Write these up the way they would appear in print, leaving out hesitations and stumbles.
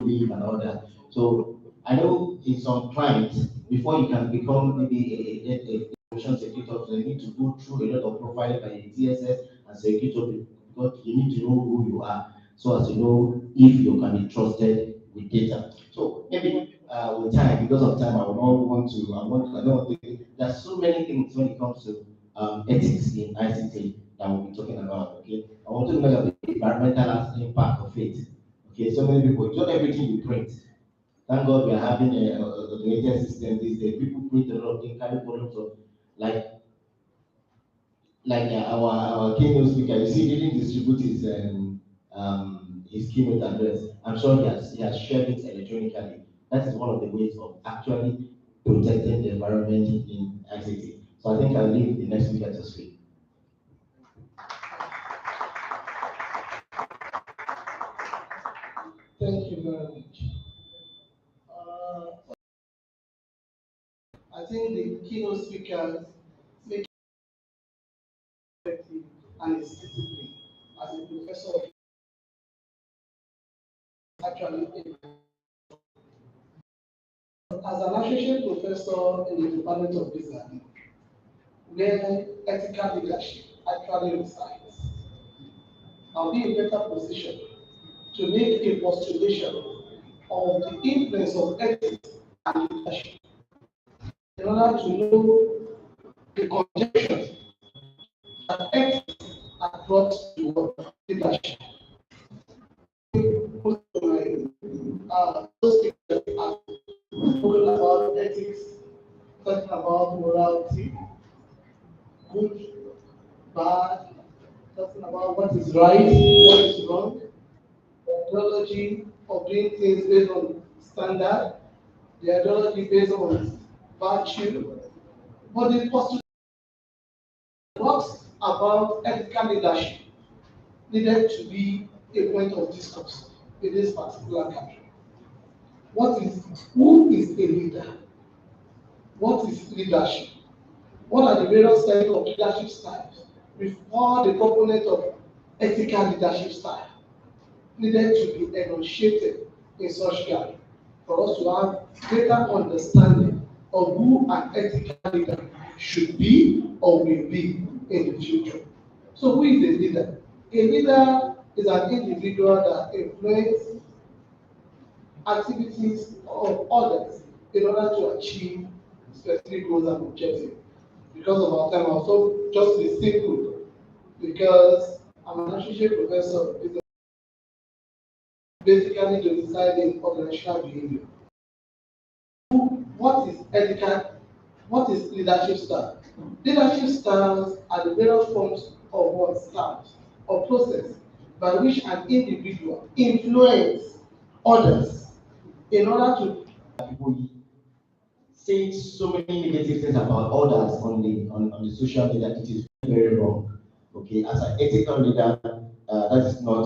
leave and all that. So I know in some clients, before you can become maybe a information security officer, you need to go through a lot of profiling by the TSS and security officer because you need to know who you are so as to know if you can be trusted with data. So maybe with time, because of time, I will not want to. I don't want to. There's so many things when it comes to ethics in ICT that we'll be talking about. Okay, I want to know the environmental impact of it. Okay, so many people, it's not everything you print. Thank God we are having a automated system these days. People print a lot of things, carry volumes of like our keynote speaker. You see, he didn't distribute his keynote address. I'm sure he has shared it electronically. That is one of the ways of actually protecting the environment in ICT. So I think I'll leave the next speaker to speak. Thank you very much. I think the keynote speakers make effective and is discipline as a professor actually as an associate professor in the Department of Business, where ethical leadership actually resides, I'll be in better position to make a postulation of the influence of ethics and leadership in order to know the conjectures that ethics are brought to work leadership. Those speakers are spoken about ethics, talking about morality, good, bad, talking about what is right, what is wrong, the ideology of doing things based on standard, the ideology based on virtue. But the postulate talks about ethical leadership needed to be a point of discourse in this particular country. Who is a leader? What is leadership? What are the various types of leadership styles before the component of ethical leadership style needed to be enunciated in such gathering for us to have greater understanding of who an ethical leader should be or will be in the future. So who is a leader? A leader is an individual that influences activities of others in order to achieve specific goals and objectives. Because of our time, I'll so just be simple because I'm an associate professor of business, basically to decide in organizational behavior. What is ethical? What is leadership style? Leadership styles are the various forms of what styles or process by which an individual influence others in order to People saying so many negative things about others on the social media, it is very wrong. Okay, as an ethical leader, that is not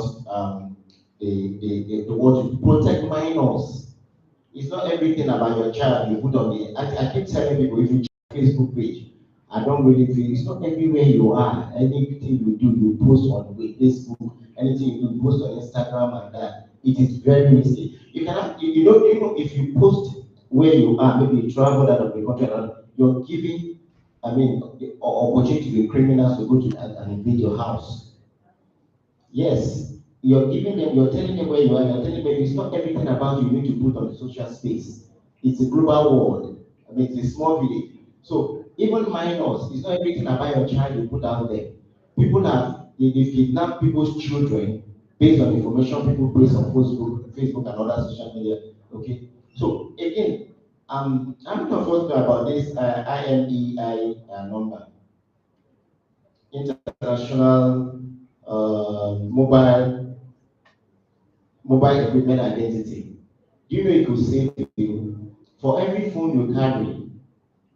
the word to protect minors. It's not everything about your child you put on the. I keep telling people if you check Facebook page, I don't really feel it's not everywhere you are. Anything you do, you post on Facebook. Anything you do, post on Instagram and that. It is very risky. You cannot. You know if you post where you are, maybe you travel out of the country, and you're giving. I mean, the opportunity to the criminals to go to and invade your house. Yes, you're giving them, you're telling them where you are, you're telling them it's not everything about you need to put on the social space. It's a global world. I mean, it's a small village. So even minors, it's not everything about your child you put out there. People have they kidnap people's children based on information people place on Facebook and other social media. Okay. So again, I'm not talking about this IMEI number, international mobile equipment identity. Do you know it could say to you for every phone you carry,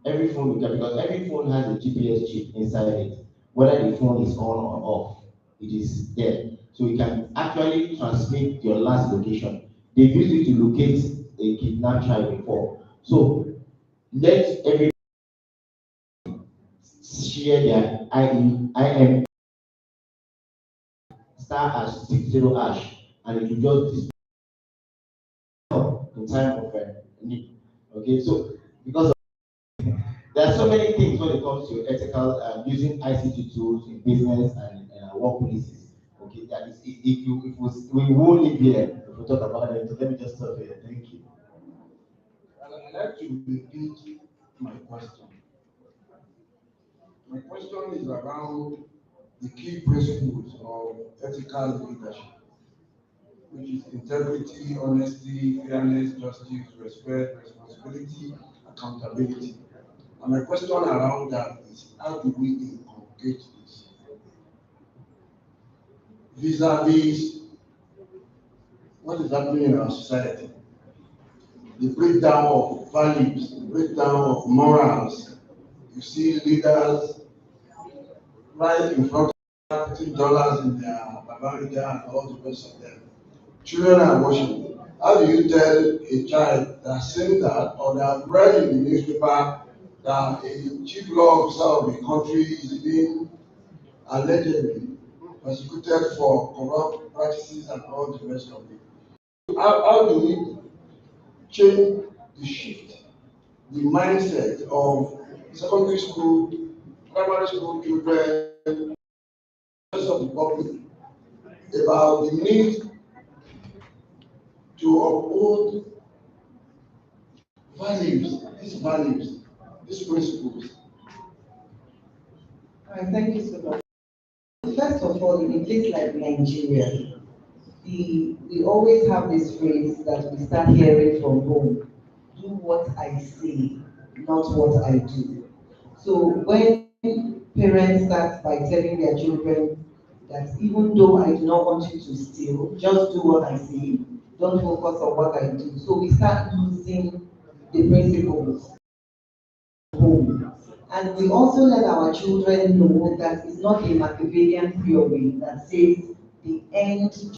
because every phone has a GPS chip inside it, whether the phone is on or off, it is there. So it can actually transmit your last location. They've used it to locate a kidnapped child before. So let every share their IM star #60# and it will just in time of need. Okay, so because there are so many things when it comes to ethical using ICT tools in business and workplaces. Okay, that is if we won't live here if we talk about it. Let me just stop here. Thank you. I'd like to repeat my question. My question is around the key principles of ethical leadership, which is integrity, honesty, fairness, justice, respect, responsibility, accountability. And my question around that is, how do we inculcate this vis-a-vis what is happening in our society? The breakdown of values, the breakdown of morals. You see leaders right in front of putting dollars in their Babariga and all the rest of them. Children are watching. How do you tell a child that seen that or that read in the newspaper that a chief law officer of the country is being allegedly persecuted for corrupt practices and all the rest of it? How do we change the shift, the mindset of secondary school, primary school children, rest of the public about the need to uphold values, these principles? All right, thank you so much. First of all, in a place like Nigeria, we always have this phrase that we start hearing from home: do what I say, not what I do. So when parents start by telling their children that even though I do not want you to steal, just do what I say, don't focus on what I do. So we start losing the principles home. And we also let our children know that it's not a Machiavellian theory that says the end